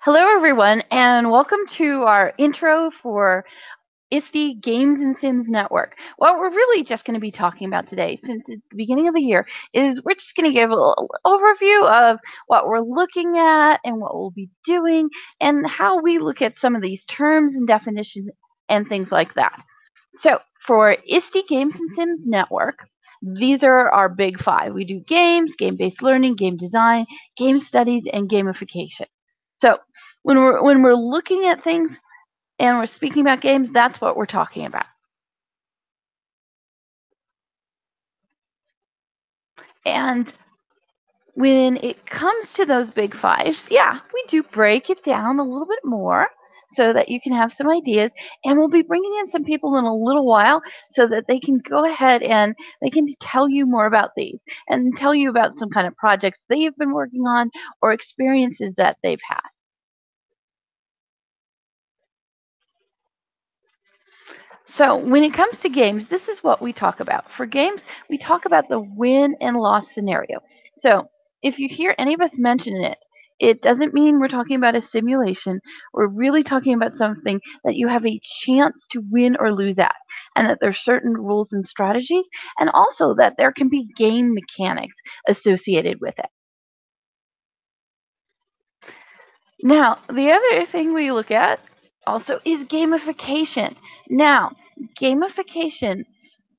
Hello, everyone, and welcome to our intro for ISTE Games and Sims Network. What we're really just going to be talking about today, since it's the beginning of the year, is we're just going to give a little overview of what we're looking at and what we'll be doing and how we look at some of these terms and definitions and things like that. So, for ISTE Games and Sims Network, these are our big five. We do games, game-based learning, game design, game studies, and gamification. So when we're looking at things and we're speaking about games, that's what we're talking about. And when it comes to those big fives, yeah, we do break it down a little bit more so that you can have some ideas. And we'll be bringing in some people in a little while so that they can go ahead and they can tell you more about these and tell you about some kind of projects they've been working on or experiences that they've had. So when it comes to games, this is what we talk about. For games, we talk about the win and loss scenario. So if you hear any of us mention it, it doesn't mean we're talking about a simulation. We're really talking about something that you have a chance to win or lose at, and that there's certain rules and strategies, and also that there can be game mechanics associated with it. Now, the other thing we look at also is gamification. Now, gamification,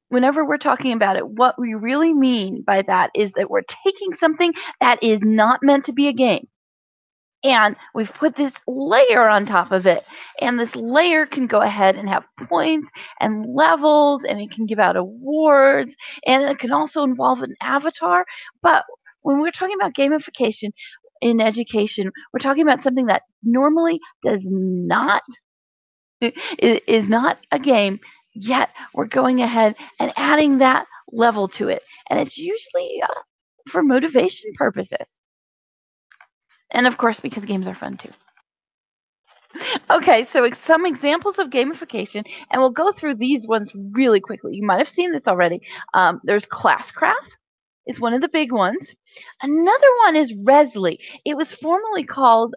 whenever we're talking about it, what we really mean by that is that we're taking something that is not meant to be a game. And we've put this layer on top of it. And this layer can go ahead and have points and levels, and it can give out awards, and it can also involve an avatar. But when we're talking about gamification in education, we're talking about something that normally does not is not a game, yet we're going ahead and adding that level to it. And it's usually for motivation purposes. And of course, because games are fun too. Okay, so some examples of gamification, and we'll go through these ones really quickly. You might have seen this already. There's Classcraft. It's one of the big ones. Another one is Resli. It was formerly called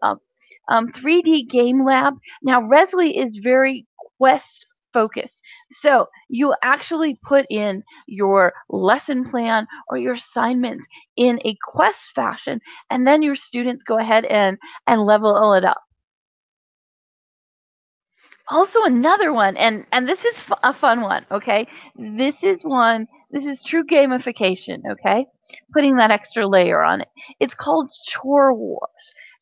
3D Game Lab. Now, Resli is very quest focused. So you actually put in your lesson plan or your assignments in a quest fashion, and then your students go ahead and level it up. Also another one, and this is a fun one, okay? This is true gamification, okay? Putting that extra layer on it. It's called Chore Wars.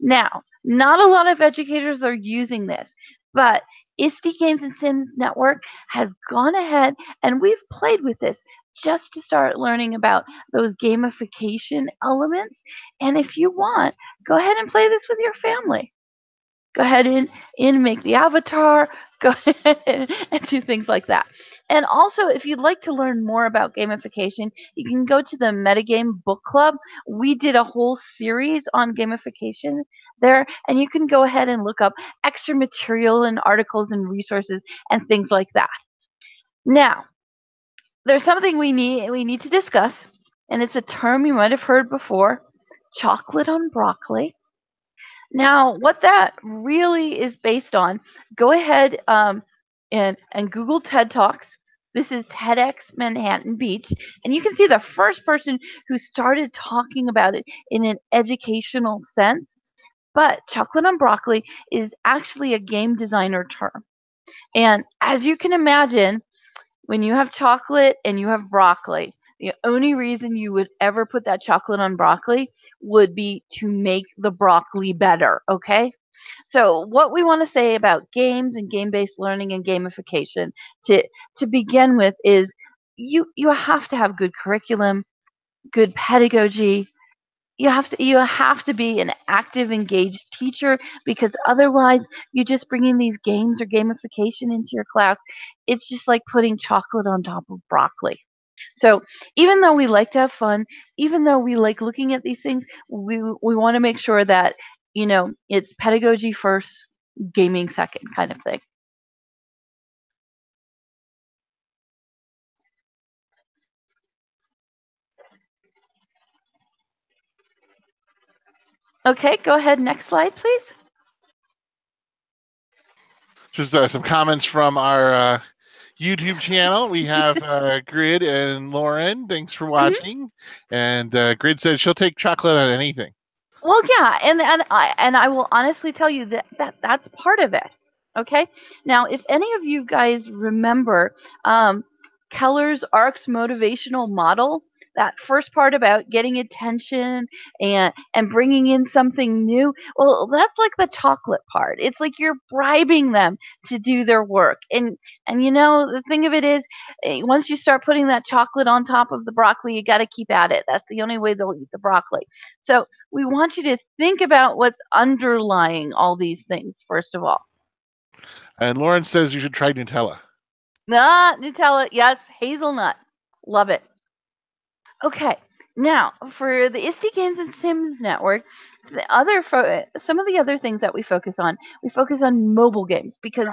Now, not a lot of educators are using this, but ISTE Games and Sims Network has gone ahead and we've played with this just to start learning about those gamification elements. And if you want, go ahead and play this with your family. Go ahead and make the avatar, go ahead and do things like that. And also, if you'd like to learn more about gamification, you can go to the Metagame Book Club. We did a whole series on gamification there, and you can go ahead and look up extra material and articles and resources and things like that. Now, there's something we need to discuss, and it's a term you might have heard before, chocolate on broccoli. Now, what that really is based on, go ahead and Google TED Talks. This is TEDx Manhattan Beach, and you can see the first person who started talking about it in an educational sense. But chocolate on broccoli is actually a game designer term. And as you can imagine, when you have chocolate and you have broccoli, the only reason you would ever put that chocolate on broccoli would be to make the broccoli better, okay? So what we want to say about games and game-based learning and gamification to begin with is you have to have good curriculum, good pedagogy. You have to be an active, engaged teacher, because otherwise you're just bringing these games or gamification into your class. It's just like putting chocolate on top of broccoli. So even though we like to have fun, even though we like looking at these things, we want to make sure that it's pedagogy first, gaming second, kind of thing. Okay, go ahead. Next slide, please. Just some comments from our YouTube channel. We have Grid and Lauren. Thanks for watching. And Grid says she'll take chocolate on anything. Well, yeah, and I will honestly tell you that's part of it. Okay. Now, if any of you guys remember Keller's ARC's motivational model, that first part about getting attention and bringing in something new, well, that's like the chocolate part. It's like you're bribing them to do their work, and the thing of it is, once you start putting that chocolate on top of the broccoli, you got to keep at it. That's the only way they'll eat the broccoli. So we want you to think about what's underlying all these things, first of all. And Lauren says you should try Nutella. Nutella, yes, hazelnut. Love it. Okay, now for the ISTE Games and Sims Network, some of the other things that we focus on mobile games because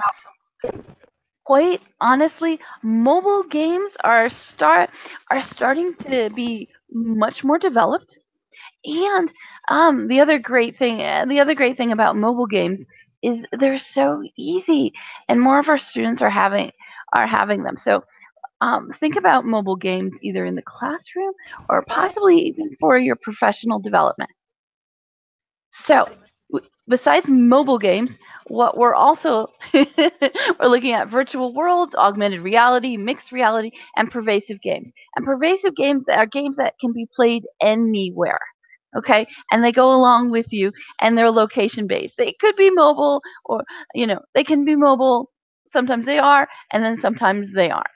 quite honestly, mobile games are starting to be much more developed. And the other great thing about mobile games is they're so easy, and more of our students are having them. So think about mobile games either in the classroom or possibly even for your professional development. So besides mobile games, what we're also we're looking at virtual worlds, augmented reality, mixed reality, and pervasive games. And pervasive games are games that can be played anywhere. Okay, and they go along with you, and they're location based. They could be mobile, or they can be mobile. Sometimes they are, and then sometimes they aren't.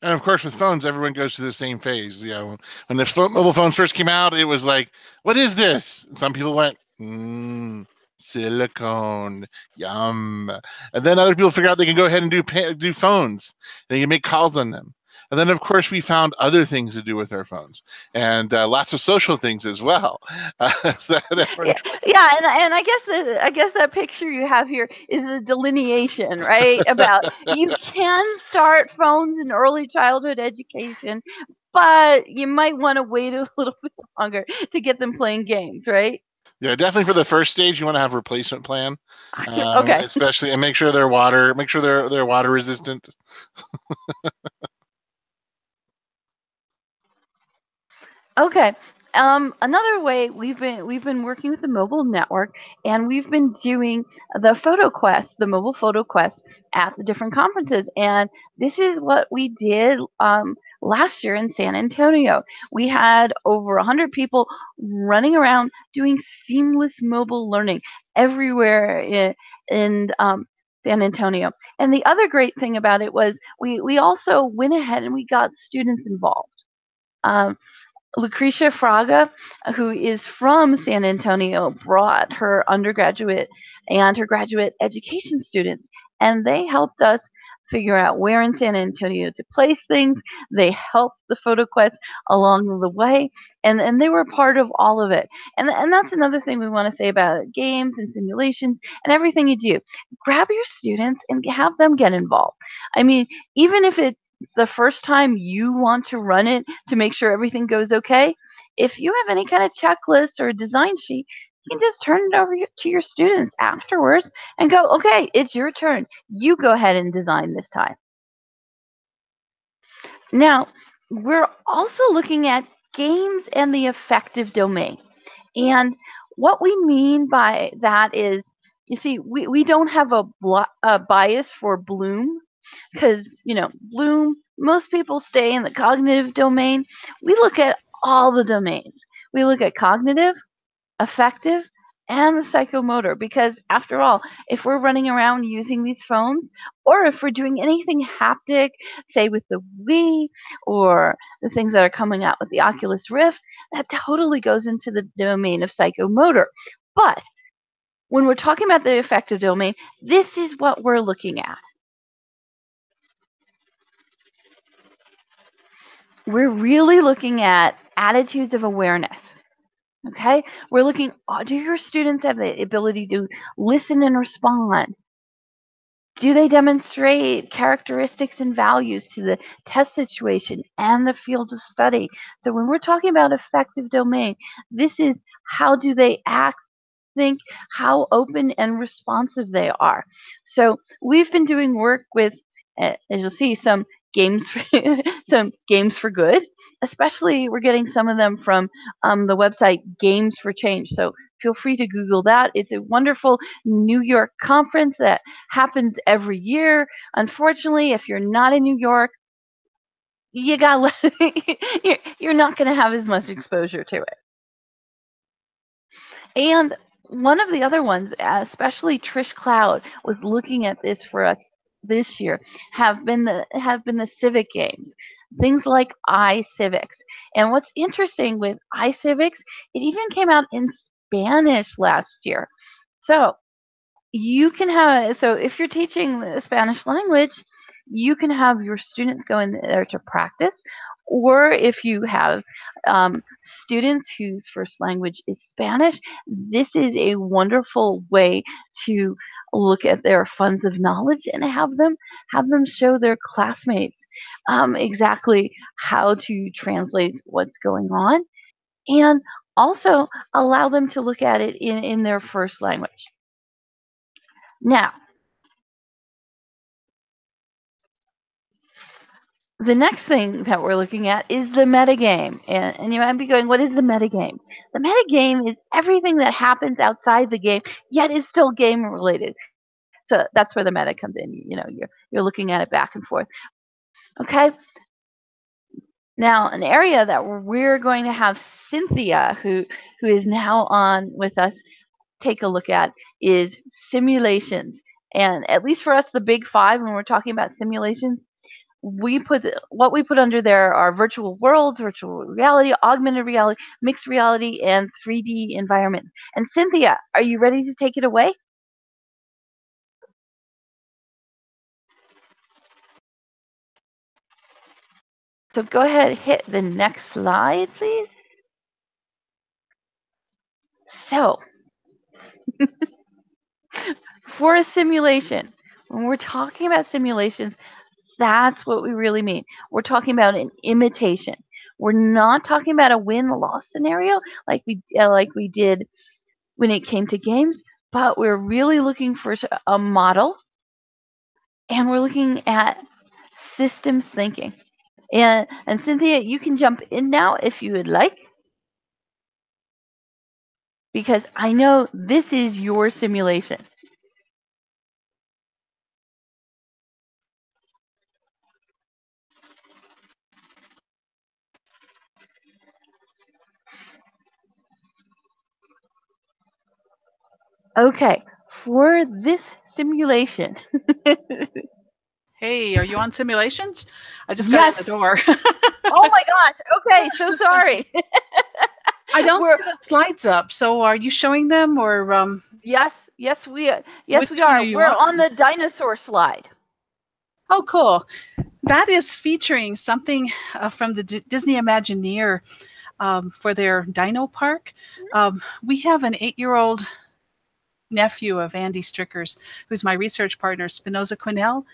And of course, with phones, everyone goes through the same phase. When the mobile phones first came out, it was like, "What is this?" And some people went, "Silicone, yum." And then other people figured out they can go ahead and do phones. And they can make calls on them. And then, of course, we found other things to do with our phones, and lots of social things as well. Yeah, and I guess that picture you have here is a delineation, right? About you can start phones in early childhood education, but you might want to wait a little bit longer to get them playing games, right? Yeah, definitely for the first stage, you want to have a replacement plan, Okay. especially, and make sure they're water resistant. Okay. Another way we've been working with the mobile network, and we've been doing the mobile photo quest at the different conferences. And this is what we did last year in San Antonio. We had over 100 people running around doing seamless mobile learning everywhere in San Antonio. And the other great thing about it was we also went ahead and we got students involved. Um, Lucretia Fraga, who is from San Antonio, brought her undergraduate and her graduate education students, and they helped us figure out where in San Antonio to place things. They helped the photo quest along the way, and they were part of all of it. And that's another thing we want to say about games and simulations and everything you do. Grab your students and have them get involved. I mean, even if it's the first time you want to run it to make sure everything goes okay, if you have any kind of checklist or design sheet, you can just turn it over to your students afterwards and go, okay, it's your turn. You go ahead and design this time. Now, we're also looking at games and the affective domain. And what we mean by that is, you see, we don't have a bias for Bloom because, Bloom, most people stay in the cognitive domain. We look at all the domains. We look at cognitive, affective, and the psychomotor because, after all, if we're running around using these phones or if we're doing anything haptic, say with the Wii or the things that are coming out with the Oculus Rift, that totally goes into the domain of psychomotor. But when we're talking about the affective domain, this is what we're looking at. We're really looking at attitudes of awareness. Okay? We're looking, do your students have the ability to listen and respond? Do they demonstrate characteristics and values to the test situation and the field of study? So when we're talking about effective domain, this is how do they act, think, how open and responsive they are. So we've been doing work with, as you'll see, some games, some games for good. Especially, we're getting some of them from the website Games for Change. So feel free to Google that. It's a wonderful New York conference that happens every year. Unfortunately, if you're not in New York, you got you're not going to have as much exposure to it. And one of the other ones, especially Trish Cloud, was looking at this for us this year, have been the civic games, things like iCivics. And what's interesting with iCivics, it even came out in Spanish last year. So you can have, so if you're teaching the Spanish language, you can have your students go in there to practice, or if you have um, students whose first language is Spanish, this is a wonderful way to look at their funds of knowledge and have them show their classmates exactly how to translate what's going on, and also allow them to look at it in their first language. Now, the next thing that we're looking at is the metagame. And you might be going, what is the metagame? The metagame is everything that happens outside the game, yet is still game related. So that's where the meta comes in. You're looking at it back and forth. Okay. Now, an area that we're going to have Cynthia, who is now on with us, take a look at is simulations. And at least for us, the big five, when we're talking about simulations, what we put under there are virtual worlds, virtual reality, augmented reality, mixed reality, and 3D environments. And Cynthia, are you ready to take it away? So go ahead, hit the next slide, please. So, for a simulation, when we're talking about simulations, that's what we really mean. We're talking about an imitation. We're not talking about a win-loss scenario like we did when it came to games, but we're really looking for a model, and we're looking at systems thinking. And Cynthia, you can jump in now if you would like, because I know this is your simulation. Okay, for this simulation. Hey, are you on simulations? I just got Yes. in the door. Oh my gosh. Okay, so sorry. I don't see the slides up. So are you showing them or Yes, we are. which one are you We're on? on the dinosaur slide. Oh, cool. That is featuring something from the Disney Imagineer for their Dino Park. We have an 8-year-old nephew of Andy Stricker's, who's my research partner, Spinoza Quinnell.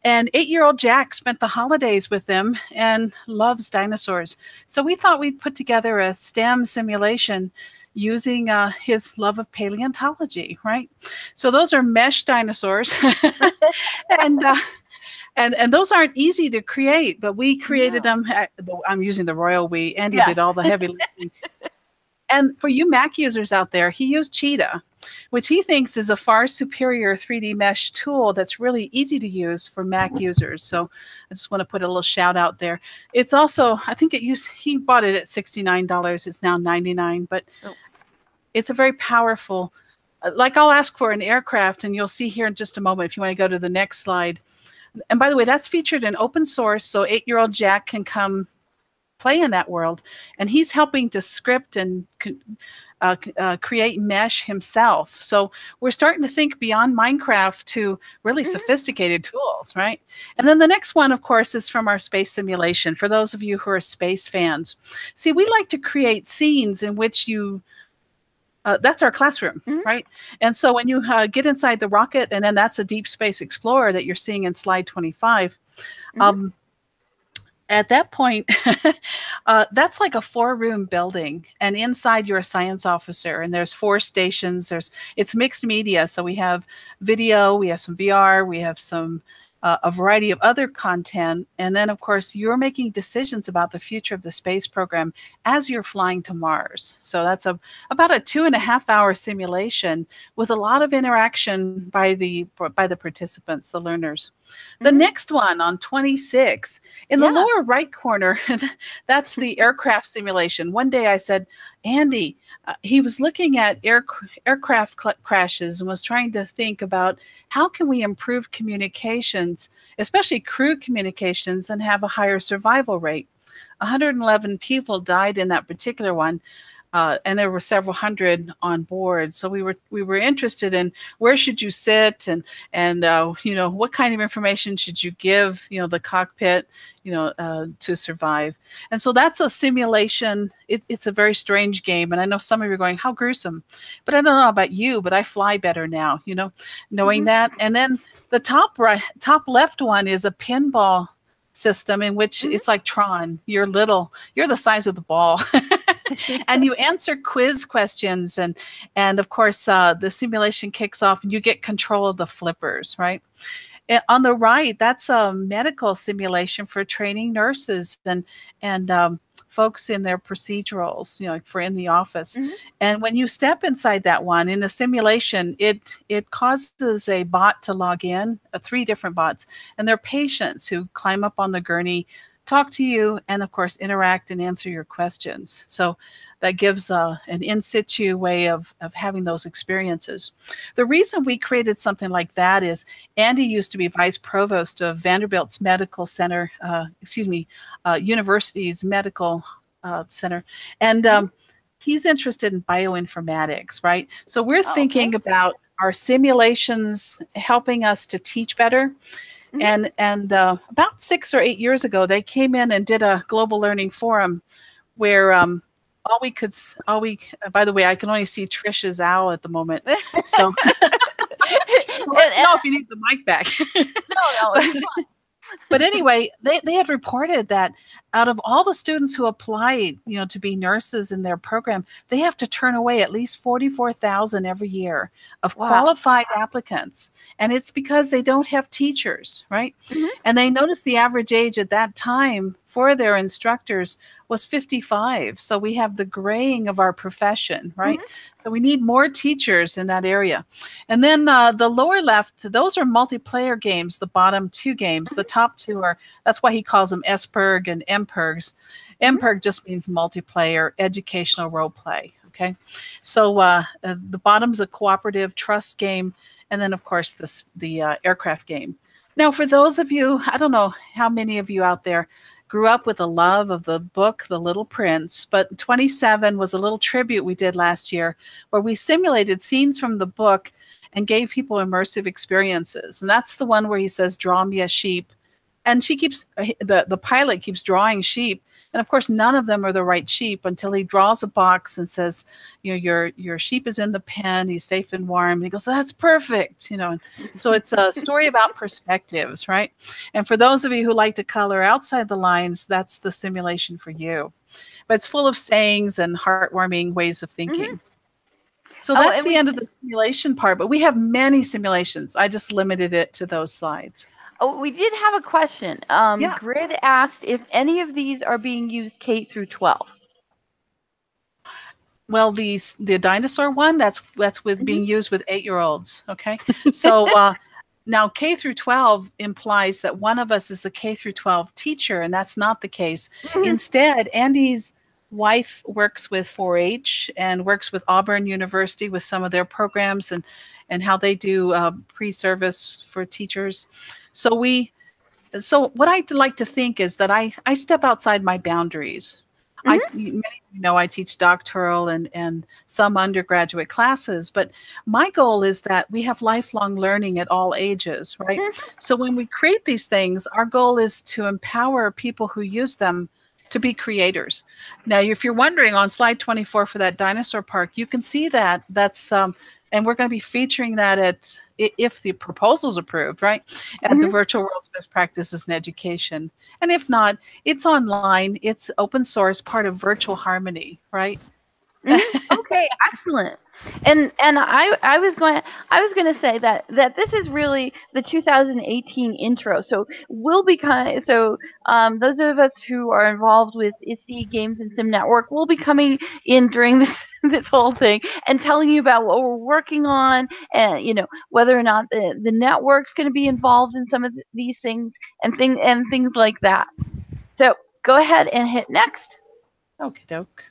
And 8-year-old Jack spent the holidays with them and loves dinosaurs. So we thought we'd put together a STEM simulation using his love of paleontology, right? So those are mesh dinosaurs. and and those aren't easy to create, but we created them. I'm using the royal we. Andy did all the heavy lifting. And for you Mac users out there, he used Cheetah, which he thinks is a far superior 3D mesh tool that's really easy to use for Mac users. So I just want to put a little shout out there. It's also, I think he bought it at $69. It's now $99, but it's a very powerful, like I'll ask for an aircraft, and you'll see here in just a moment if you want to go to the next slide. And by the way, that's featured in open source, so 8-year-old Jack can come play in that world, and he's helping to script and create mesh himself. So we're starting to think beyond Minecraft to really sophisticated tools, right? And then the next one, of course, is from our space simulation. For those of you who are space fans, see, we like to create scenes in which you That's our classroom, right? And so when you get inside the rocket, and then that's a Deep Space Explorer that you're seeing in slide 25. At that point, that's like a 4-room building, and inside you're a science officer, and there's 4 stations. It's mixed media, so we have video, we have some VR, we have some a variety of other content, and then of course you're making decisions about the future of the space program as you're flying to Mars. So that's about a 2.5-hour simulation with a lot of interaction by the participants, the learners. The next one on 26, in the lower right corner, that's the aircraft simulation. One day I said, Andy, he was looking at aircraft crashes and was trying to think about how can we improve communications, especially crew communications, and have a higher survival rate. 111 people died in that particular one. And there were several hundred on board. So we were interested in where should you sit, and what kind of information should you give the cockpit to survive. And so that's a simulation. It's a very strange game, and I know some of you are going, how gruesome. But I don't know about you, but I fly better now, knowing that. And then the top left one is a pinball system in which it's like Tron. You're little, you're the size of the ball. And you answer quiz questions, and of course the simulation kicks off and you get control of the flippers, right? And on the right, that's a medical simulation for training nurses and folks in their procedurals, for in the office. And when you step inside that one in the simulation, it causes a bot to log in, 3 different bots, and they're patients who climb up on the gurney, talk to you, and of course interact and answer your questions. So that gives an in situ way of having those experiences. The reason we created something like that is Andy used to be vice provost of Vanderbilt's medical center, university's medical center, and he's interested in bioinformatics, right? So we're thinking about our simulations helping us to teach better. And about 6 or 8 years ago, they came in and did a global learning forum where by the way, I can only see Trish's owl at the moment. So let me know if you need the mic back. No. But anyway, they had reported that out of all the students who applied, to be nurses in their program, they have to turn away at least 44,000 every year of qualified applicants. And it's because they don't have teachers, right? And they noticed the average age at that time for their instructors was 55. So we have the graying of our profession, right? So we need more teachers in that area. And then the lower left, those are multiplayer games, the bottom 2 games. The top 2 that's why he calls them SPERG and MPERGs. MPERG just means multiplayer, educational role play, okay? So the bottom's a cooperative trust game, and then of course the aircraft game. Now for those of you, I don't know how many of you out there grew up with a love of the book, The Little Prince, but 27 was a little tribute we did last year where we simulated scenes from the book and gave people immersive experiences. And that's the one where he says, draw me a sheep. And the pilot keeps drawing sheep. And of course, none of them are the right sheep until he draws a box and says, your sheep is in the pen. He's safe and warm. And he goes, that's perfect. So it's a story about perspectives, right? And for those of you who like to color outside the lines, that's the simulation for you. But it's full of sayings and heartwarming ways of thinking. So that's the end of the simulation part. But we have many simulations. I just limited it to those slides. Oh, we did have a question. Grid asked if any of these are being used K through 12. Well, the dinosaur one, that's with being used with 8-year-olds. Okay, so now K through 12 implies that one of us is a K through 12 teacher, and that's not the case. Instead, Andy's wife works with 4-H and works with Auburn University with some of their programs and how they do pre-service for teachers. So what I like to think is that I step outside my boundaries. Many of you know I teach doctoral and some undergraduate classes, but my goal is that we have lifelong learning at all ages, right? So when we create these things, our goal is to empower people who use them to to be creators. Now, if you're wondering on slide 24 for that dinosaur park, you can see that that's and we're going to be featuring that at, if the proposal's approved, right, at the Virtual World's Best Practices in Education. And if not, it's online, it's open source, part of Virtual Harmony, right? Okay, excellent. And I was going to say that this is really the 2018 intro. So we'll be those of us who are involved with ISTE Games and Sim Network will be coming in during this whole thing and telling you about what we're working on, and whether or not the network's going to be involved in some of these things and things like that. So go ahead and hit next. Okie doke.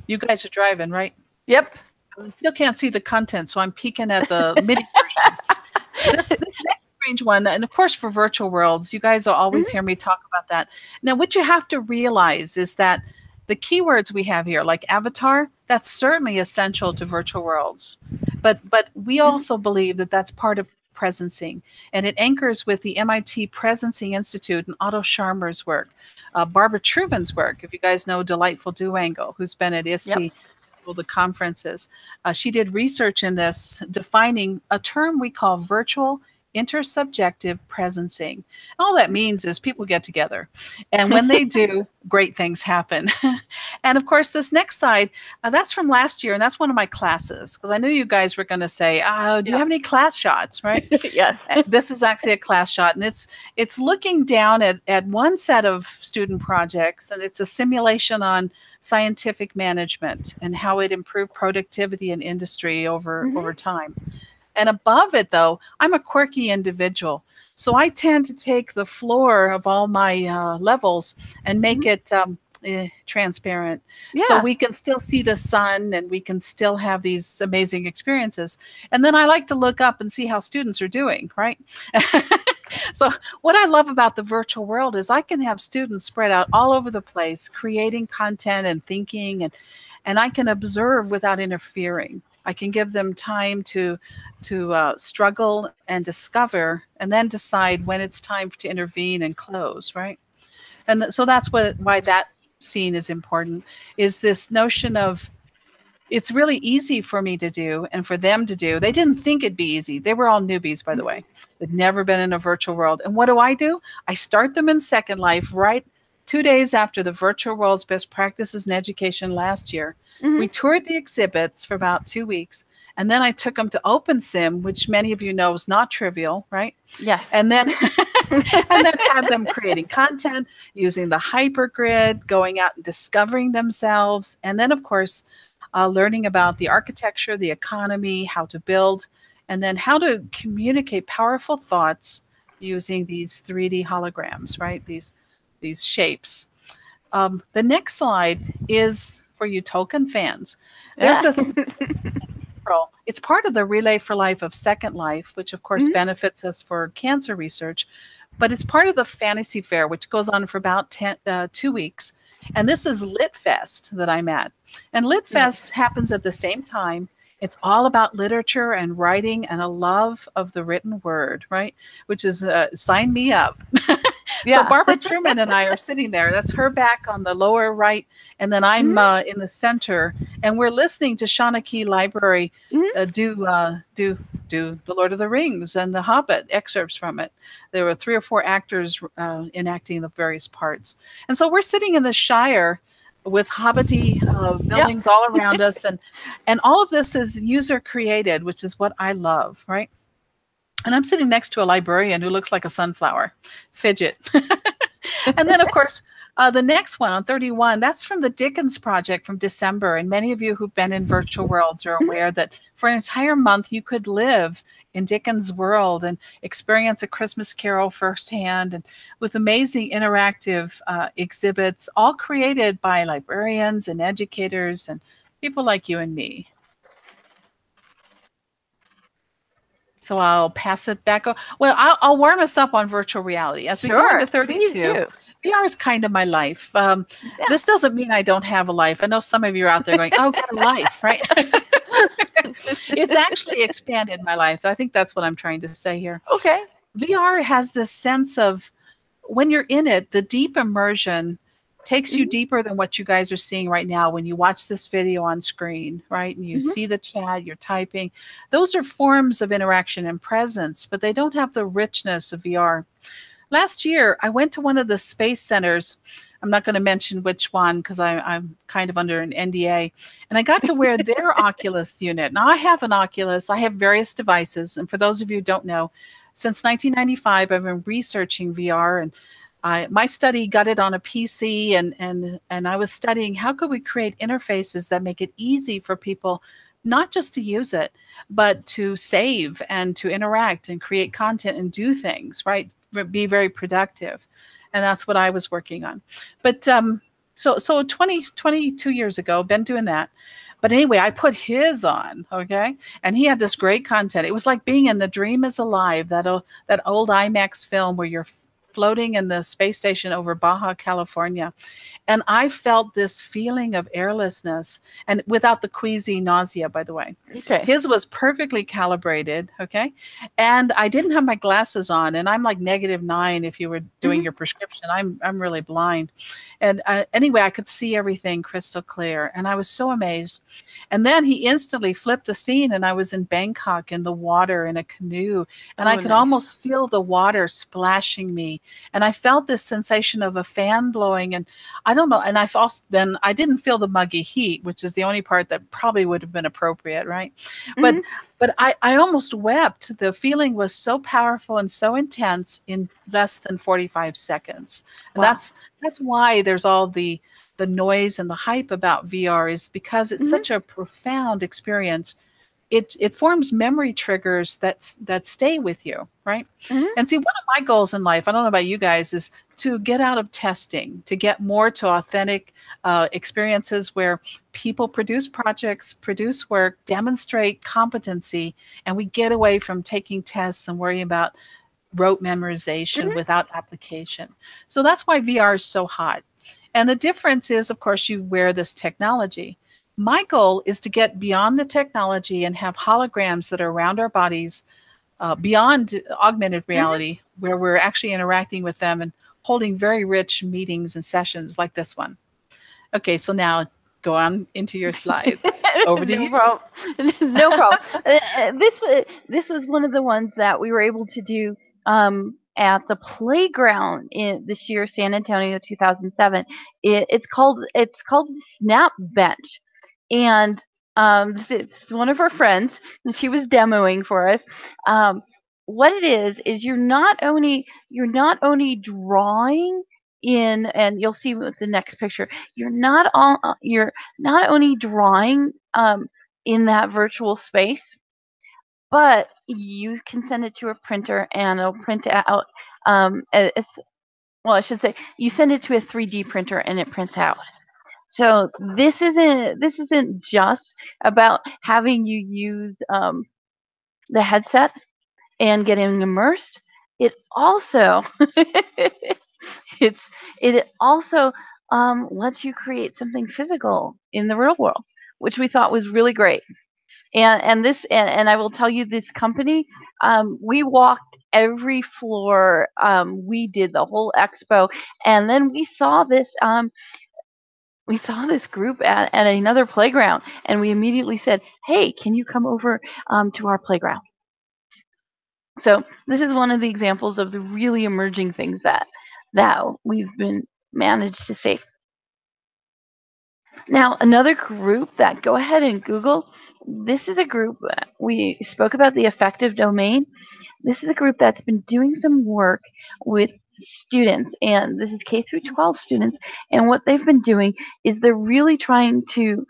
You guys are driving, right? Yep. I still can't see the content, so I'm peeking at the MIDI version. This next strange one, and of course for virtual worlds, you guys will always hear me talk about that. Now, what you have to realize is that the keywords we have here, like avatar, that's certainly essential to virtual worlds. But we also believe that that's part of presencing, and it anchors with the MIT Presencing Institute and Otto Scharmer's work. Barbara Truman's work, if you guys know Delightful Duango, who's been at ISTE, several of the conferences. She did research in this, defining a term we call virtual intersubjective presencing. All that means is people get together, and when they do, great things happen. And of course, this next slide, that's from last year, and that's one of my classes, because I knew you guys were going to say, do you have any class shots, right? Yes. This is actually a class shot, and it's looking down at one set of student projects, and it's a simulation on scientific management and how it improved productivity in industry over time. And above it, though, I'm a quirky individual. So I tend to take the floor of all my levels and make it transparent. Yeah. So we can still see the sun and we can still have these amazing experiences. And then I like to look up and see how students are doing, right? So what I love about the virtual world is I can have students spread out all over the place, creating content and thinking, and I can observe without interfering. I can give them time to struggle and discover, and then decide when it's time to intervene and close, right? And so that's why that scene is important, is this notion of it's really easy for me to do and for them to do. They didn't think it'd be easy. They were all newbies, by the way. They'd never been in a virtual world. And what do? I start them in Second Life right 2 days after the Virtual World's Best Practices in Education last year. We toured the exhibits for about 2 weeks, and then I took them to OpenSim, which many of you know is not trivial, right? Yeah. And then had them creating content, using the hypergrid, going out and discovering themselves, and then, of course, learning about the architecture, the economy, how to build, and then how to communicate powerful thoughts using these 3D holograms, right? These shapes. The next slide is for you Tolkien fans. There's it's part of the Relay for Life of Second Life, which of course benefits us for cancer research, but it's part of the Fantasy Fair, which goes on for about 2 weeks. And this is LitFest that I'm at. And LitFest happens at the same time. It's all about literature and writing and a love of the written word, right? Which is sign me up. So Barbara Truman and I are sitting there. That's her back on the lower right, and then I'm in the center, and we're listening to Shauna Key Library do The Lord of the Rings and The Hobbit, excerpts from it. There were 3 or 4 actors enacting the various parts, and so we're sitting in the Shire with hobbity buildings all around us, and all of this is user created, which is what I love, right? And I'm sitting next to a librarian who looks like a sunflower, Fidget. And then, of course, the next one on 31, that's from the Dickens Project from December. And many of you who've been in virtual worlds are aware that for an entire month, you could live in Dickens' world and experience A Christmas Carol firsthand, and with amazing interactive exhibits, all created by librarians and educators and people like you and me. So I'll pass it back. Well, I'll warm us up on virtual reality. As we go into 32, VR is kind of my life. This doesn't mean I don't have a life. I know some of you are out there going, oh, get a life, right? It's actually expanded my life. I think that's what I'm trying to say here. Okay. VR has this sense of, when you're in it, the deep immersion takes you deeper than what you guys are seeing right now when you watch this video on screen, right? And you see the chat, you're typing. Those are forms of interaction and presence, but they don't have the richness of VR. Last year, I went to one of the space centers. I'm not going to mention which one because I'm kind of under an NDA. And I got to wear their Oculus unit. Now, I have an Oculus. I have various devices. And for those of you who don't know, since 1995, I've been researching VR. And my study got it on a PC. And I was studying how could we create interfaces that make it easy for people not just to use it, but to save and to interact and create content and do things, right? Be very productive. And that's what I was working on. But so 22 years ago, been doing that. But anyway, I put his on, okay? And he had this great content. It was like being in The Dream is Alive, that old IMAX film where you're floating in the space station over Baja, California. And I felt this feeling of airlessness, and without the queasy nausea, by the way. Okay. His was perfectly calibrated, okay? And I didn't have my glasses on, and I'm like -9 if you were doing your prescription. I'm really blind. And anyway, I could see everything crystal clear, and I was so amazed. And then he instantly flipped the scene, and I was in Bangkok in the water in a canoe, and I could nice. almost feel the water splashing me. And I felt this sensation of a fan blowing, and I don't know. And I didn't feel the muggy heat, which is the only part that probably would have been appropriate, right? But I almost wept. The feeling was so powerful and so intense in less than 45 seconds. And Wow. that's why there's all the noise and the hype about VR, is because it's such a profound experience. It forms memory triggers that stay with you, right? And see, one of my goals in life, I don't know about you guys, is to get out of testing, to get more to authentic experiences where people produce projects, produce work, demonstrate competency, and we get away from taking tests and worrying about rote memorization without application. So that's why VR is so hot. And the difference is, of course, you wear this technology. My goal is to get beyond the technology and have holograms that are around our bodies, beyond augmented reality, where we're actually interacting with them and holding very rich meetings and sessions like this one. Okay, so now go on into your slides. Over to No you. problem. No problem. This was one of the ones that we were able to do at the playground in this year, San Antonio, 2007. It's called Snap Bench, and it's one of our friends, and she was demoing for us. What it is you're not only drawing in, and you'll see with the next picture, you're not only drawing in that virtual space, but you can send it to a printer and it'll print out. Well, I should say you send it to a 3D printer and it prints out. So this isn't just about having you use the headset and getting immersed. It also it also lets you create something physical in the real world, which we thought was really great. And I will tell you, this company, we walked every floor. We did the whole expo, and then we saw this group at another playground, and we immediately said, "Hey, can you come over to our playground?" So this is one of the examples of the really emerging things that we've been managed to see. Now, another group that, go ahead and Google. This is a group, we spoke about the affective domain. This is a group that's been doing some work with students, and this is K through 12 students. And what they've been doing is they're really trying to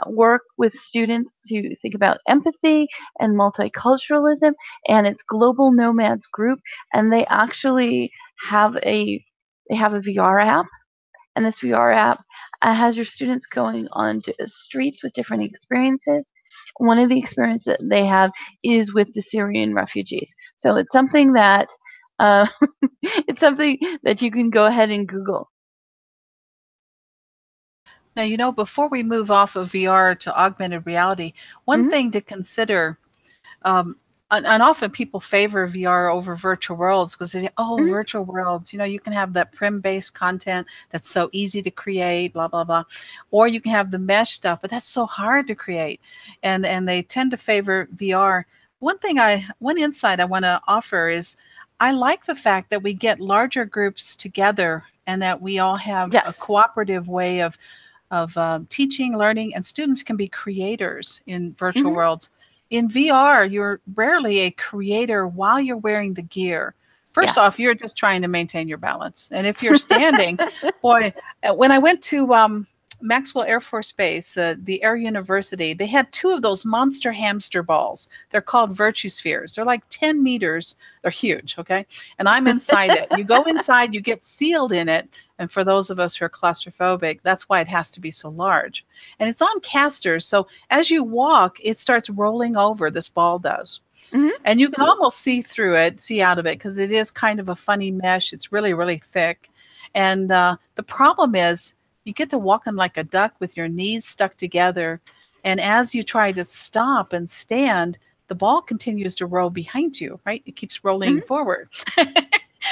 work with students to think about empathy and multiculturalism. And it's Global Nomads Group, and they actually have a VR app. And this VR app has your students going on to streets with different experiences. One of the experiences that they have is with the Syrian refugees. So it's something that you can go ahead and Google. Now, before we move off of VR to augmented reality, one thing to consider, and often people favor VR over virtual worlds because they say, oh, Mhm. virtual worlds, you can have that prim-based content that's so easy to create, blah, blah, blah. Or you can have the mesh stuff, but that's so hard to create. And they tend to favor VR. One insight I want to offer is I like the fact that we get larger groups together and that we all have Yes. a cooperative way of teaching, learning, and students can be creators in virtual Mhm. worlds. In VR, you're rarely a creator while you're wearing the gear. First Yeah. off, you're just trying to maintain your balance. And if you're standing, boy, when I went to Maxwell Air Force Base, the Air University, they had two of those monster hamster balls. They're called Virtue Spheres. They're like 10 meters. They're huge, okay? And I'm inside it. You go inside, you get sealed in it. And for those of us who are claustrophobic, that's why it has to be so large. And it's on casters. So as you walk, it starts rolling over, this ball does. Mhm. And you can almost see through it, see out of it, because it is kind of a funny mesh. It's really, really thick. And the problem is you get to walking like a duck with your knees stuck together. And as you try to stop and stand, the ball continues to roll behind you, right? It keeps rolling Mhm. forward.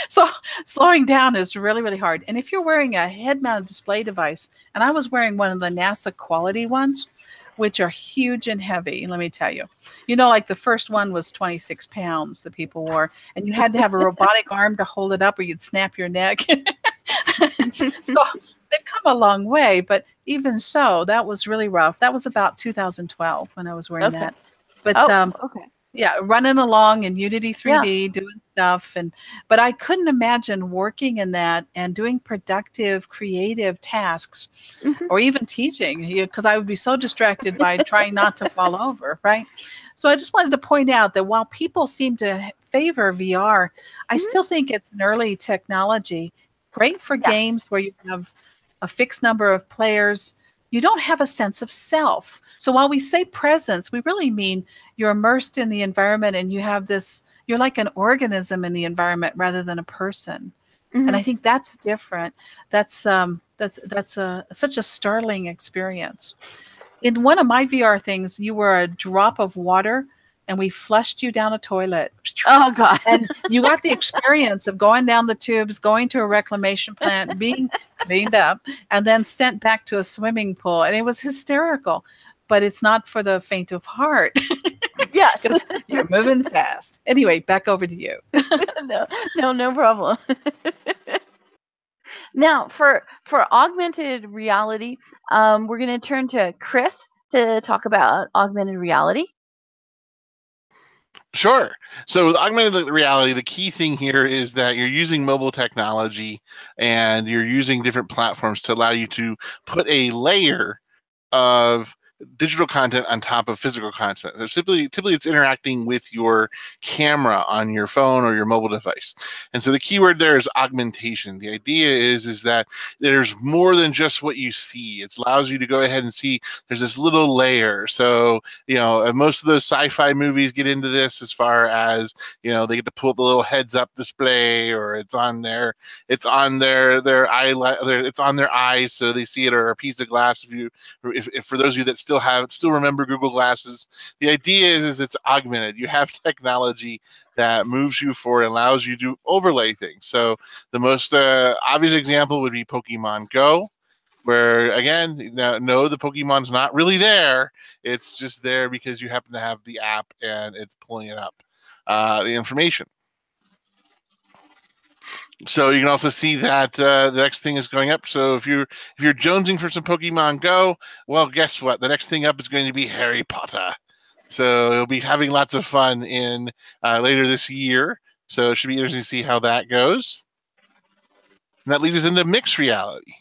So slowing down is really, really hard. And if you're wearing a head-mounted display device, and I was wearing one of the NASA quality ones, which are huge and heavy, let me tell you. Like the first one was 26 pounds that people wore, and you had to have a robotic arm to hold it up or you'd snap your neck. So they've come a long way, but even so, that was really rough. That was about 2012 when I was wearing Okay. that. But Oh, okay. yeah, running along in Unity Yeah. 3D, doing stuff, but I couldn't imagine working in that and doing productive, creative tasks, Mhm. or even teaching, because I would be so distracted by trying not to fall over, right? So I just wanted to point out that while people seem to favor VR, I Mhm. still think it's an early technology, great for Yeah. games where you have a fixed number of players. You don't have a sense of self. So while we say presence, we really mean you're immersed in the environment and you're like an organism in the environment rather than a person. And I Mhm. think that's different. That's such a startling experience. In one of my VR things, you were a drop of water and we flushed you down a toilet. Oh God. And you got the experience of going down the tubes, going to a reclamation plant, being cleaned up, and then sent back to a swimming pool. And it was hysterical, but it's not for the faint of heart Yes. because you're moving fast. Anyway, back over to you. No, no problem. Now, for augmented reality, we're going to turn to Chris to talk about augmented reality. Sure. So with augmented reality, the key thing here is that you're using mobile technology and you're using different platforms to allow you to put a layer of digital content on top of physical content. So typically it's interacting with your camera on your phone or your mobile device. And so the keyword there is augmentation. The idea is that there's more than just what you see. It allows you to go ahead and see there's this little layer. So, most of those sci-fi movies get into this as far as, they get to pull up a little heads up display, or it's on their it's on their eye, it's on their eyes so they see it, or a piece of glass. If for those of you that still remember Google Glasses, the idea is it's augmented. You have technology that moves you forward and allows you to overlay things. So the most obvious example would be Pokemon Go, where again, no, the Pokemon's not really there. It's just there because you happen to have the app and it's pulling it up, the information. So you can also see that the next thing is going up. So if you're jonesing for some Pokemon Go, well, guess what? The next thing up is going to be Harry Potter. So you'll be having lots of fun in later this year. So it should be interesting to see how that goes. And that leads us into mixed reality.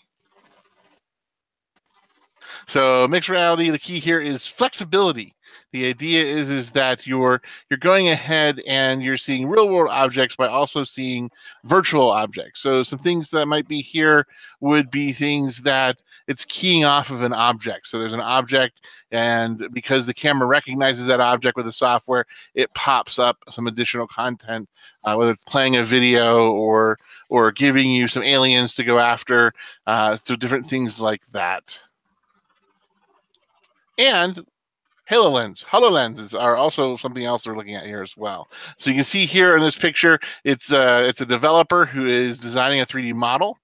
So mixed reality, the key here is flexibility. The idea is that you're going ahead and you're seeing real world objects by also seeing virtual objects. So some things that might be here would be things that it's keying off of an object. So there's an object, and because the camera recognizes that object with the software, it pops up some additional content, whether it's playing a video or giving you some aliens to go after. So different things like that. And HoloLenses are also something else we're looking at here as well. So you can see here in this picture, it's a developer who is designing a 3D model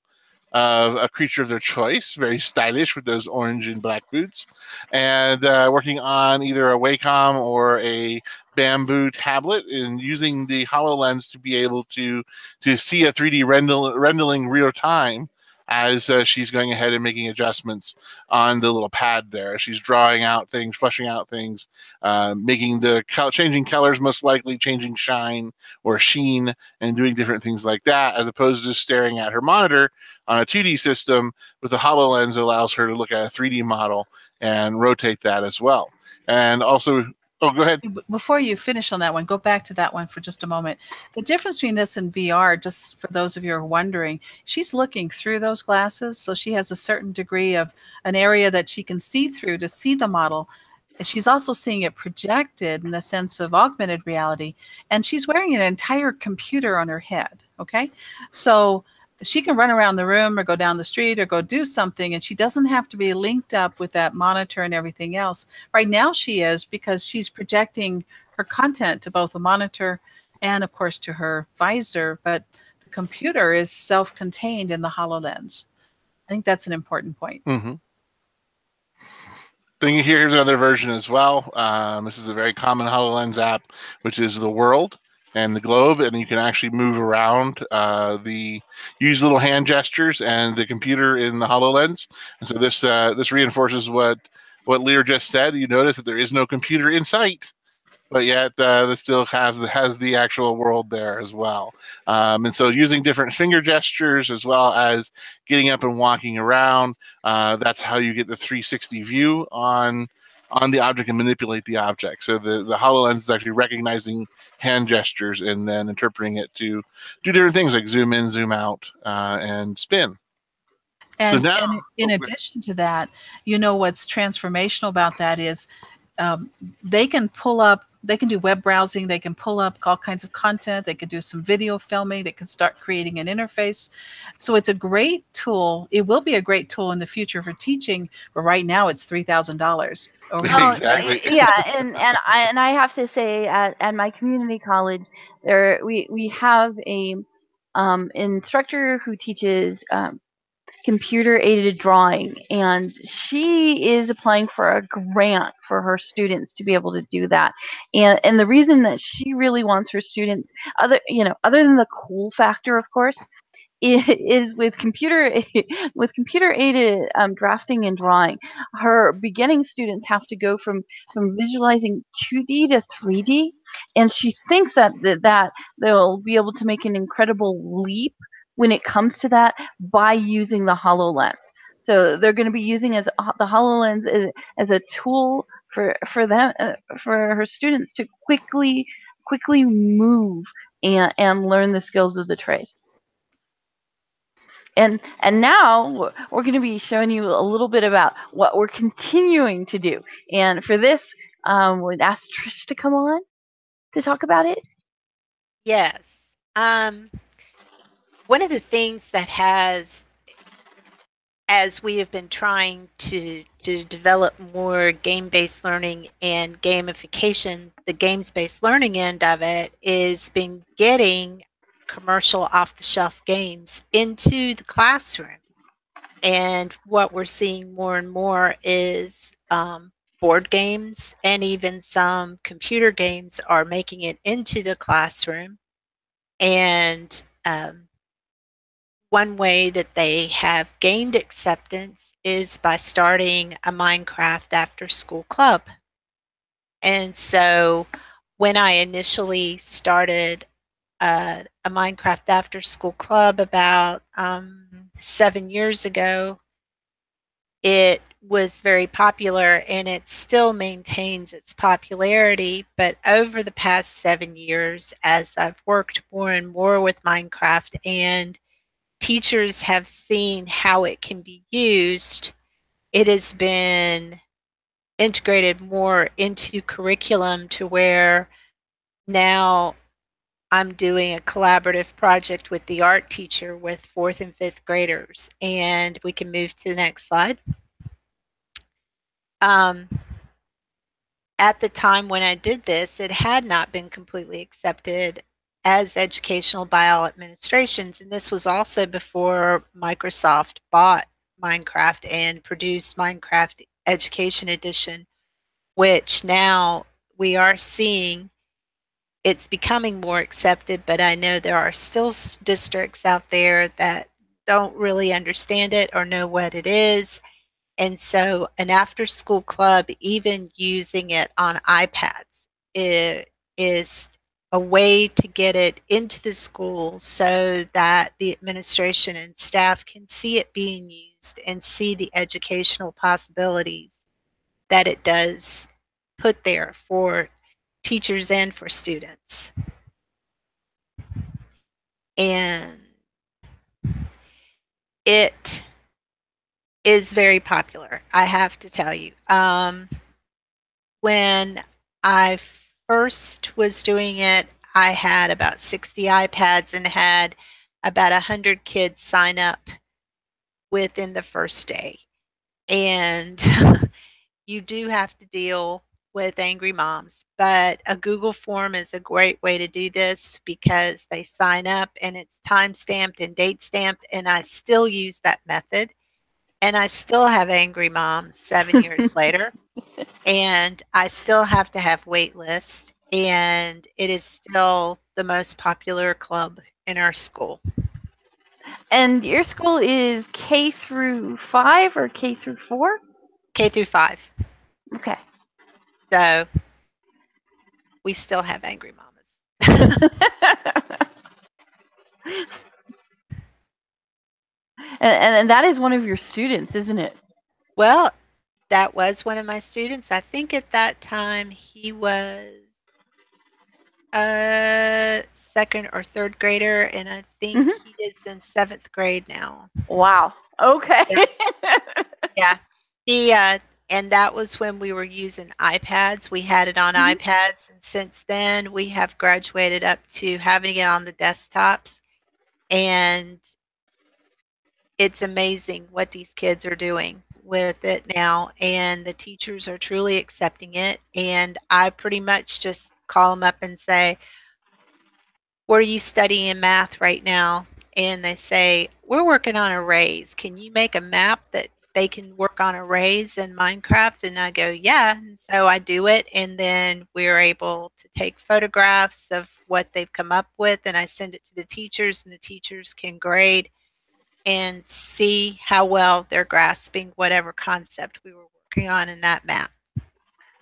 of a creature of their choice, very stylish with those orange and black boots, and working on either a Wacom or a bamboo tablet, and using the HoloLens to be able to see a 3D rendering real time as she's going ahead and making adjustments on the little pad there. She's drawing out things, fleshing out things, making the changing colors, most likely changing shine or sheen, and doing different things like that, as opposed to just staring at her monitor on a 2D system. With the HoloLens, allows her to look at a 3D model and rotate that as well. And also, oh, go ahead. Before you finish on that one, go back to that one for just a moment. The difference between this and VR, just for those of you who are wondering, she's looking through those glasses, so she has a certain degree of an area that she can see through to see the model. She's also seeing it projected in the sense of augmented reality, and she's wearing an entire computer on her head, okay? So she can run around the room or go down the street or go do something, and she doesn't have to be linked up with that monitor and everything else. Right now she is, because she's projecting her content to both the monitor and, of course, to her visor, but the computer is self-contained in the HoloLens. I think that's an important point. Mm-hmm. Then here's another version as well. This is a very common HoloLens app, which is the world and the globe, and you can actually move around use little hand gestures and the computer in the HoloLens. And so this reinforces what Lear just said. You notice that there is no computer in sight, but yet this still has the actual world there as well. And so using different finger gestures as well as getting up and walking around, that's how you get the 360 view on the object and manipulate the object. So the HoloLens is actually recognizing hand gestures and then interpreting it to do different things like zoom in, zoom out, and spin. And, so now, and in addition to that, what's transformational about that is they can do web browsing, they can pull up all kinds of content, they could do some video filming, they can start creating an interface. So it's a great tool. It will be a great tool in the future for teaching, but right now it's $3,000. Exactly. Yeah, and I have to say, at my community college, we have a instructor who teaches computer aided drawing, and she is applying for a grant for her students to be able to do that. And the reason that she really wants her students, other than the cool factor, of course, is with computer aided drafting and drawing. Her beginning students have to go from visualizing 2D to 3D, and she thinks that they'll be able to make an incredible leap when it comes to that by using the HoloLens. So they're going to be using the HoloLens as a tool for them, for her students to quickly move and learn the skills of the trade. And now we're going to be showing you a little bit about what we're continuing to do. And for this, we'd ask Trish to come on to talk about it. Yes. One of the things that has, as we have been trying to develop more game-based learning and gamification, the games-based learning end of it is been getting commercial off-the-shelf games into the classroom. And what we're seeing more and more is board games and even some computer games are making it into the classroom. And one way that they have gained acceptance is by starting a Minecraft after-school club. And so when I initially started a Minecraft after-school club about 7 years ago, it was very popular, and it still maintains its popularity. But over the past 7 years, as I've worked more and more with Minecraft and teachers have seen how it can be used, it has been integrated more into curriculum to where now I'm doing a collaborative project with the art teacher with 4th and 5th graders. And we can move to the next slide. at the time when I did this, it had not been completely accepted as educational by all administrations. And this was also before Microsoft bought Minecraft and produced Minecraft Education Edition, which now we are seeing it's becoming more accepted, but I know there are still districts out there that don't really understand it or know what it is. And so an after school club, even using it on iPads, is a way to get it into the school so that the administration and staff can see it being used and see the educational possibilities that it does put there for teachers and for students. And it is very popular, I have to tell you. When I first was doing it, I had about 60 iPads and had about 100 kids sign up within the first day. And you do have to deal with angry moms, but a Google form is a great way to do this because they sign up and it's time stamped and date stamped, and I still use that method. And I still have angry moms 7 years later. And I still have to have wait lists, and it is still the most popular club in our school. And your school is K through 5 or K through 4? K through 5. Okay. So we still have angry mamas. and that is one of your students, isn't it? Well, that was one of my students. I think at that time he was a second or third grader, and I think he is in 7th grade now. Wow. Okay. Yeah. And that was when we were using iPads. We had it on iPads, and since then we have graduated up to having it on the desktops. And it's amazing what these kids are doing with it now, and the teachers are truly accepting it. And I pretty much just call them up and say, "What are you studying in math right now?" And they say, "We're working on arrays. Can you make a map that they can work on arrays in Minecraft?" And I go, "Yeah." And so I do it, and then we're able to take photographs of what they've come up with, and I send it to the teachers, and the teachers can grade and see how well they're grasping whatever concept we were working on in that map.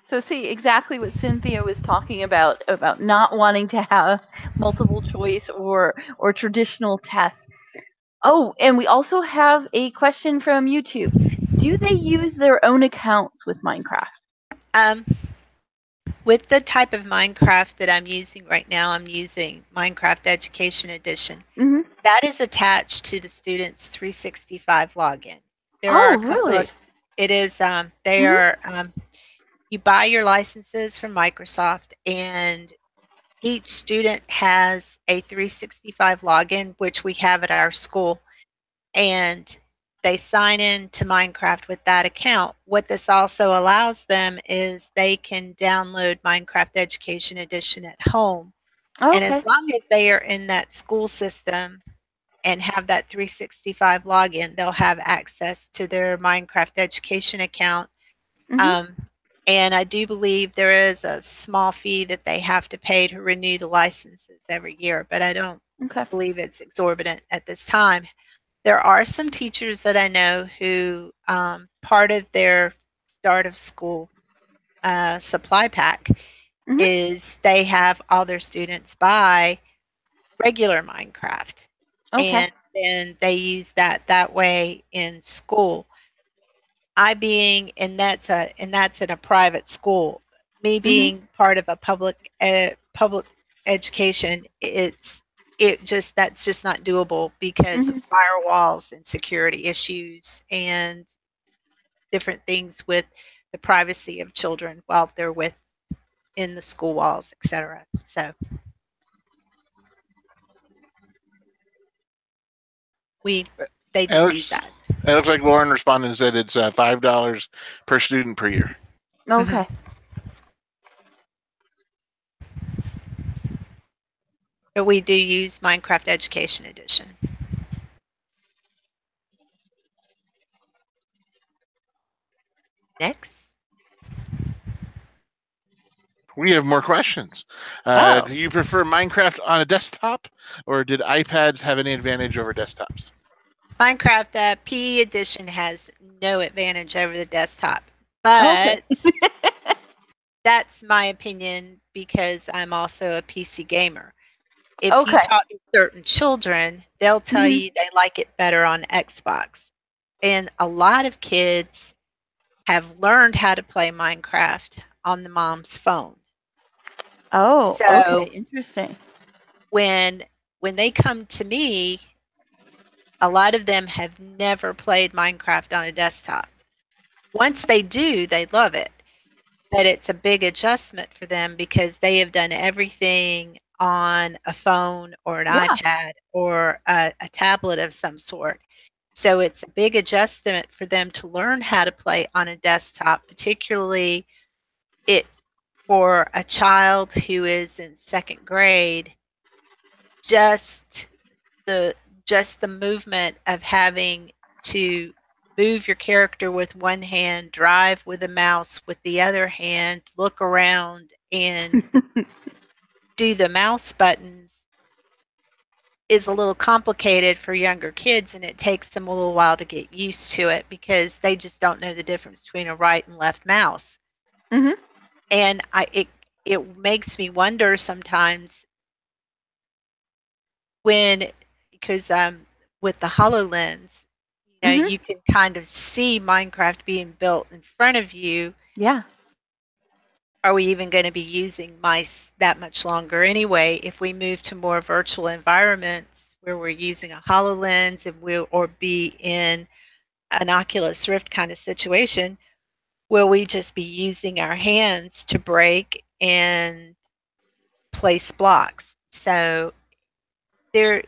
So see exactly what Cynthia was talking about not wanting to have multiple choice or traditional tests. Oh, and we also have a question from YouTube. Do they use their own accounts with Minecraft? With the type of Minecraft that I'm using right now, I'm using Minecraft Education Edition. That is attached to the student's 365 login. There are a couple really? It is. They are. You buy your licenses from Microsoft, and each student has a 365 login, which we have at our school, and they sign in to Minecraft with that account. What this also allows them is they can download Minecraft Education Edition at home. Okay. And as long as they are in that school system and have that 365 login, they'll have access to their Minecraft Education account. And I do believe there is a small fee that they have to pay to renew the licenses every year, but I don't believe it's exorbitant at this time. There are some teachers that I know who part of their start of school supply pack is they have all their students buy regular Minecraft. And then they use that way in school. And that's in a private school. Me being part of a public education, that's just not doable because of firewalls and security issues and different things with the privacy of children while they're in the school walls, etc. So they just use that. It looks like Lauren responded and said it's $5 per student per year. Okay. But we do use Minecraft Education Edition. Next. We have more questions. Oh. Do you prefer Minecraft on a desktop, or did iPads have any advantage over desktops? Minecraft PE Edition has no advantage over the desktop, but that's my opinion because I'm also a PC gamer. If you Okay. talk to certain children, they'll tell Mhm. you they like it better on Xbox. And a lot of kids have learned how to play Minecraft on the mom's phone. Oh, So okay, interesting. when they come to me, a lot of them have never played Minecraft on a desktop. Once they do, they love it. But it's a big adjustment for them because they have done everything on a phone or an Yeah. iPad or a tablet of some sort. So it's a big adjustment for them to learn how to play on a desktop, particularly it for a child who is in second grade. Just the movement of having to move your character with one hand, drive with a mouse with the other hand, look around and do the mouse buttons is a little complicated for younger kids, and it takes them a little while to get used to it because they just don't know the difference between a right and left mouse. Mhm. And it makes me wonder sometimes when because with the HoloLens, Mhm. you can kind of see Minecraft being built in front of you. Yeah. Are we even going to be using mice that much longer anyway if we move to more virtual environments where we're using a HoloLens and or be in an Oculus Rift kind of situation? Will we just be using our hands to break and place blocks? So there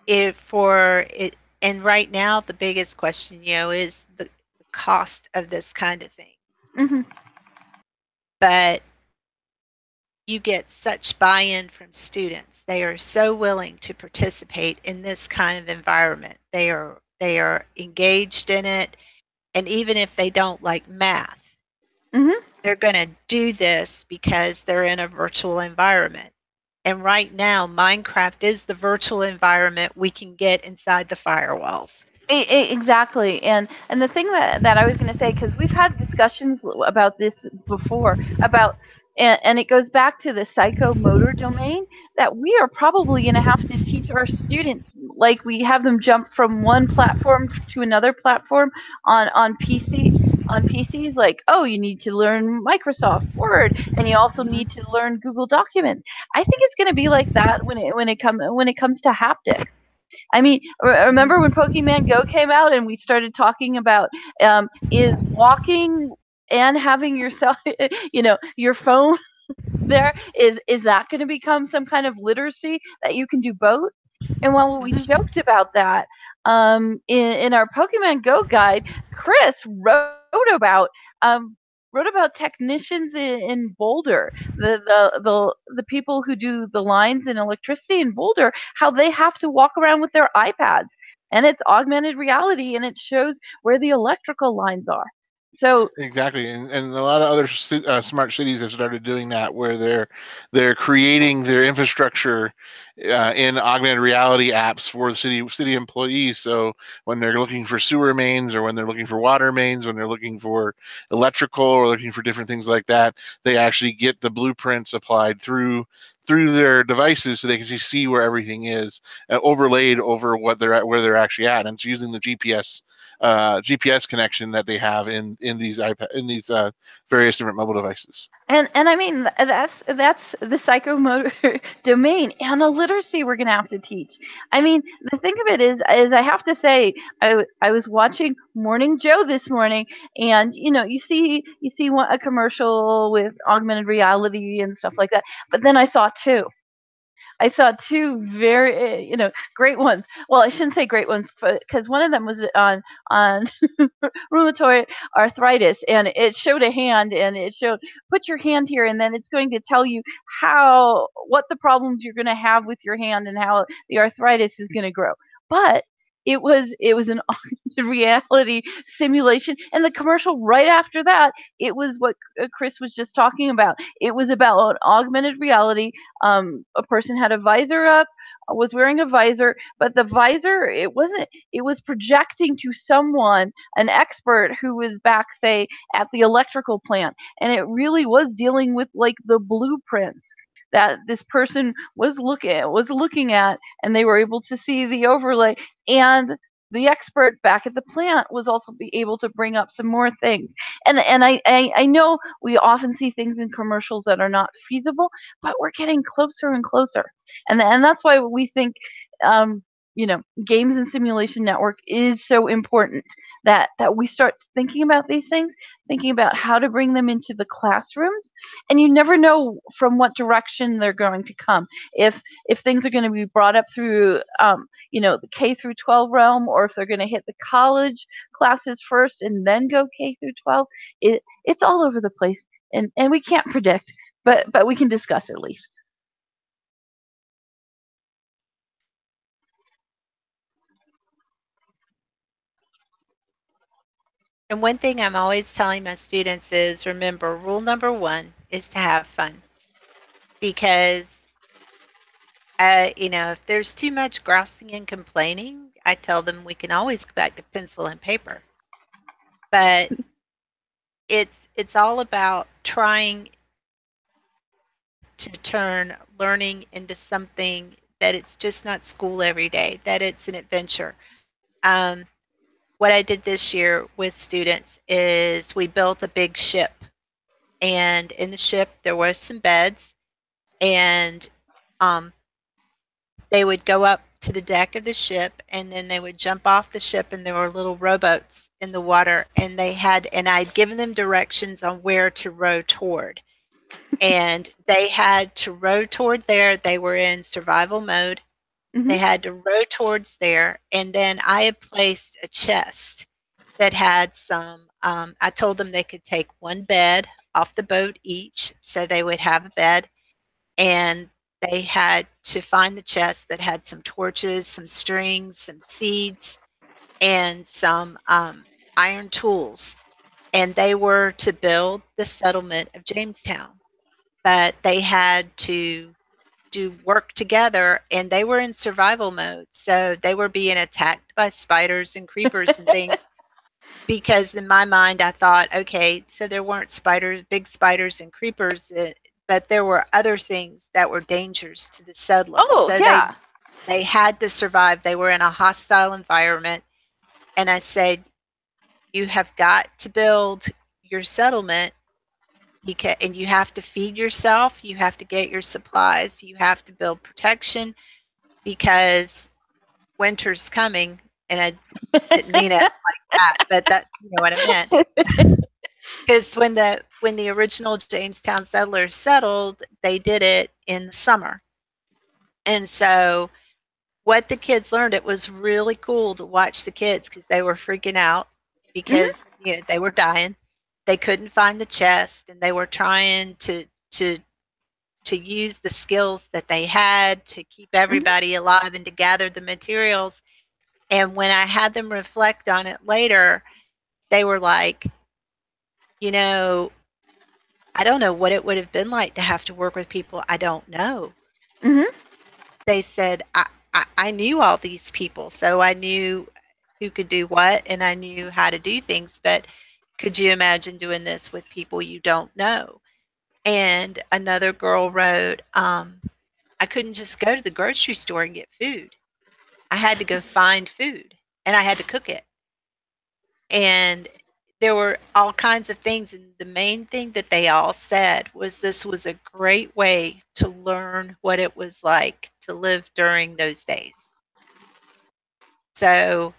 it for it and right now the biggest question, is the cost of this kind of thing. Mhm. But you get such buy-in from students. They are so willing to participate in this kind of environment. They are engaged in it, and even if they don't like math, Mhm. they're going to do this because they're in a virtual environment. And right now, Minecraft is the virtual environment we can get inside the firewalls. Exactly, and the thing that I was going to say, because we've had discussions about this before, about and it goes back to the psychomotor domain, that we are probably going to have to teach our students, like we have them jump from one platform to another platform on PCs, like, oh, you need to learn Microsoft Word, and you also Mhm. need to learn Google Documents. I think it's going to be like that when it comes to haptics. I mean, remember when Pokemon Go came out and we started talking about is walking and having yourself, your phone there, is that going to become some kind of literacy that you can do both? And while we Mhm. joked about that, in our Pokemon Go guide, Chris about um, wrote about technicians in Boulder, the people who do the lines in electricity in Boulder, how they have to walk around with their iPads, and it's augmented reality, and it shows where the electrical lines are. So Exactly, and a lot of other smart cities have started doing that, where they're creating their infrastructure in augmented reality apps for the city employees. So when they're looking for sewer mains, or when they're looking for water mains, when they're looking for electrical, or looking for different things like that, they actually get the blueprints applied through their devices, so they can just see where everything is, overlaid over where they're actually at, and it's using the GPS connection that they have in these various different mobile devices. and I mean, that's the psychomotor domain and the literacy we're gonna have to teach. I mean, the thing of it is I have to say, I was watching Morning Joe this morning, and you see a commercial with augmented reality and stuff like that, but then I saw two. I saw two very, great ones. Well, I shouldn't say great ones, because one of them was on rheumatoid arthritis, and it showed a hand, and it showed put your hand here, and then it's going to tell you what the problems you're going to have with your hand and how the arthritis is going to grow. But it was an augmented reality simulation, and the commercial right after that, it was what Chris was just talking about. It was about augmented reality. A person had a visor up, was wearing a visor, but the visor, it wasn't, it was projecting to someone, an expert who was back, say, at the electrical plant, and it really was dealing with like the blueprints that this person was looking at, and they were able to see the overlay, and the expert back at the plant was also be able to bring up some more things. And I know we often see things in commercials that are not feasible, but we're getting closer and closer. And that's why we think um, games and simulation network is so important, that we start thinking about these things, thinking about how to bring them into the classrooms, and you never know from what direction they're going to come. If things are going to be brought up through the K through 12 realm, or if they're going to hit the college classes first and then go K through 12, it's all over the place, and we can't predict, but we can discuss at least. And one thing I'm always telling my students is, remember, rule number one is to have fun. Because, if there's too much grousing and complaining, I tell them we can always go back to pencil and paper. But it's all about trying to turn learning into something that it's just not school every day, that it's an adventure. What I did this year with students is we built a big ship, and in the ship there was some beds, and they would go up to the deck of the ship, and then they would jump off the ship, and there were little rowboats in the water, and I'd given them directions on where to row toward, and they had to row toward there. They were in survival mode. They Hmm. had to row towards there, and then I had placed a chest that had some. I told them they could take one bed off the boat each, so they would have a bed, and they had to find the chest that had some torches, some strings, some seeds, and some iron tools, and they were to build the settlement of Jamestown. But they had to do work together, and they were in survival mode, so they were being attacked by spiders and creepers and things. Because in my mind I thought, okay, so there weren't spiders, big spiders and creepers, but there were other things that were dangers to the settlers. Oh, So yeah. they had to survive. They were in a hostile environment, and I said, you have got to build your settlement, and you have to feed yourself, you have to get your supplies, you have to build protection, because winter's coming. And I didn't mean it like that, but that, you know what I meant. Because when the original Jamestown settlers settled, they did it in the summer. And so what the kids learned, it was really cool to watch the kids, because they were freaking out, Mhm. because they were dying. They couldn't find the chest, and they were trying to use the skills that they had to keep Mhm. everybody alive and to gather the materials. And when I had them reflect on it later, they were like, you know, I don't know what it would have been like to have to work with people I don't know. Mhm. They said, I knew all these people, so I knew who could do what, and I knew how to do things, but could you imagine doing this with people you don't know? And another girl wrote, I couldn't just go to the grocery store and get food. I had to go find food, and I had to cook it. And there were all kinds of things, and the main thing that they all said was this was a great way to learn what it was like to live during those days. So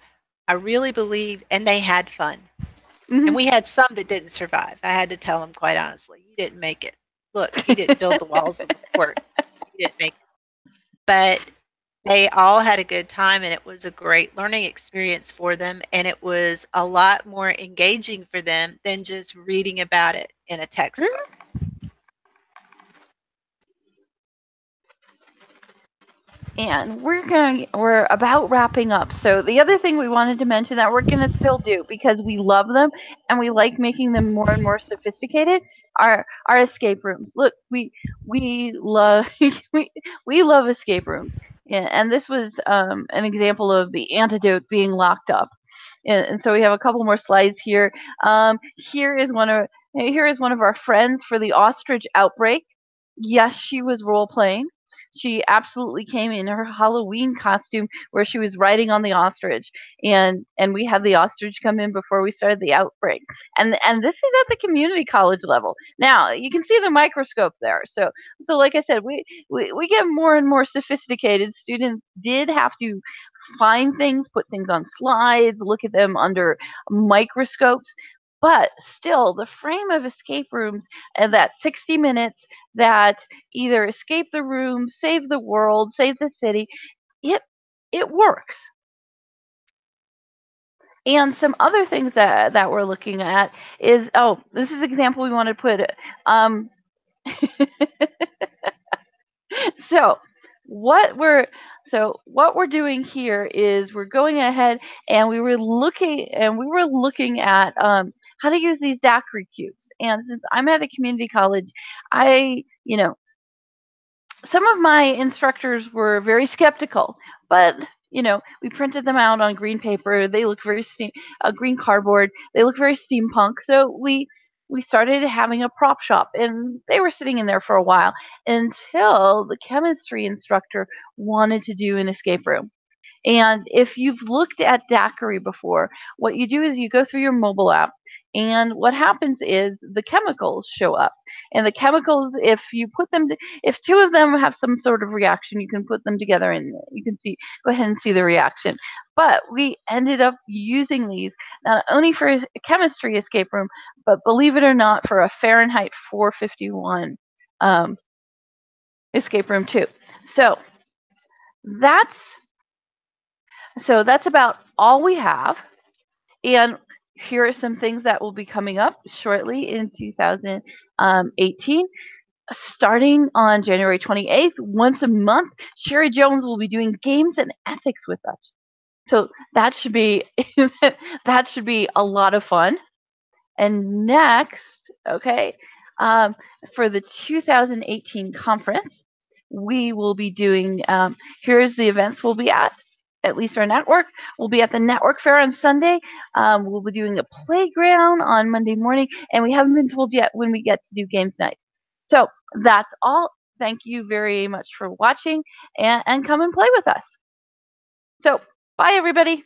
I really believe, and they had fun. And Mhm. we had some that didn't survive. I had to tell them quite honestly, you didn't make it. Look, you didn't build the walls of the fort. You didn't make it. but they all had a good time, and it was a great learning experience for them, and it was a lot more engaging for them than just reading about it in a textbook. And we're about wrapping up. So the other thing we wanted to mention that we're going to still do, because we love them and we like making them more and more sophisticated, are escape rooms. Look, we love we love escape rooms. And this was an example of the antidote being locked up. And so we have a couple more slides here. Here is one of our friends for the ostrich outbreak. Yes, she was role playing. She absolutely came in her Halloween costume where she was riding on the ostrich, and we had the ostrich come in before we started the outbreak. And this is at the community college level. Now you can see the microscope there. So like I said, we get more and more sophisticated. Students did have to find things, put things on slides, look at them under microscopes. But still, the frame of escape rooms and that 60 minutes that either escape the room, save the world, save the city, it works. And some other things that we're looking at is, this is an example we want to put. So what we're doing here is we're going ahead and we were looking at how to use these daiquiri cubes. And since I'm at a community college, some of my instructors were very skeptical, but we printed them out on green paper. They look very green cardboard. They look very steampunk. So we started having a prop shop, and they were sitting in there for a while until the chemistry instructor wanted to do an escape room. And if you've looked at daiquiri before, what you do is you go through your mobile app, and what happens is the chemicals show up. And the chemicals, if two of them have some sort of reaction, you can put them together and you can go ahead and see the reaction. But we ended up using these not only for a chemistry escape room, but believe it or not, for a Fahrenheit 451 escape room too. So that's about all we have. And here are some things that will be coming up shortly in 2018. Starting on January 28th, once a month, Sherry Jones will be doing games and ethics with us. So that should be a lot of fun. And next, for the 2018 conference, we will be doing, here's the events we'll be at least our network. We'll be at the network fair on Sunday. We'll be doing a playground on Monday morning, and we haven't been told yet when we get to do games night. So that's all. Thank you very much for watching, and come and play with us. So bye, everybody.